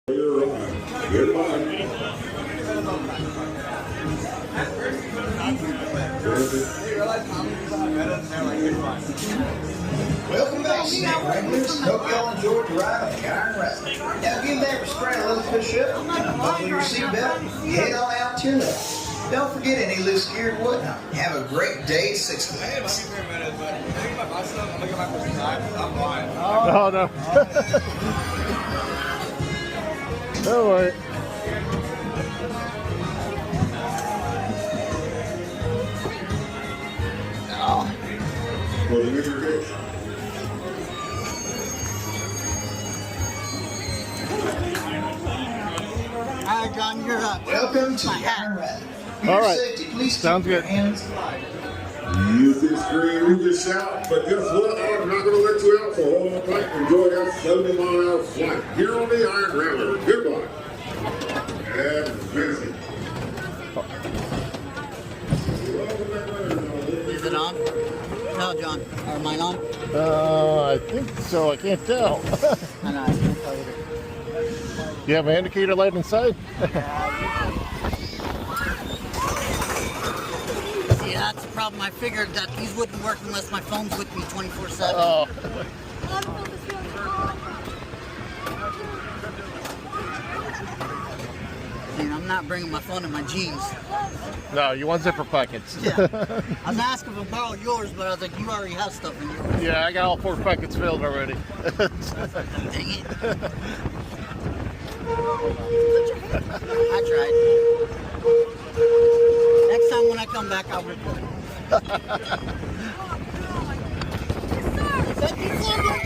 Welcome back, Snake Wranglers. Hope y'all enjoyed the ride on the Iron Rattler. Now give that restraint a little push up, buckle your seatbelt, head on out to your left. Don't forget any loose gear and whatnot. Have a great day at Six Flags. Oh, no. Don't worry. All right, John, you're up. Welcome to the Iron Rattler. All right. Safety, please Sounds keep your good. hands. Use this screen, we just shout, but guess what? I'm not going to let you out, so hold on tight and enjoy that 70-mile-an-hour flight here on the Iron Rattler. Goodbye. And visit. Is it on? No, John. Or mine on? I think so. I can't tell. I know. I can't tell you. You have an indicator light inside? See, that's the problem. I figured that these wouldn't work unless my phone's with me 24/7. Oh. And I'm not bringing my phone in my jeans. No, you want zipper pockets. Yeah. I was asking if I borrow yours, but I was like, you already have stuff in yours. Yeah, I got all 4 pockets filled already. Dang it. I tried. Next time when I come back, I'll record. Thank you for your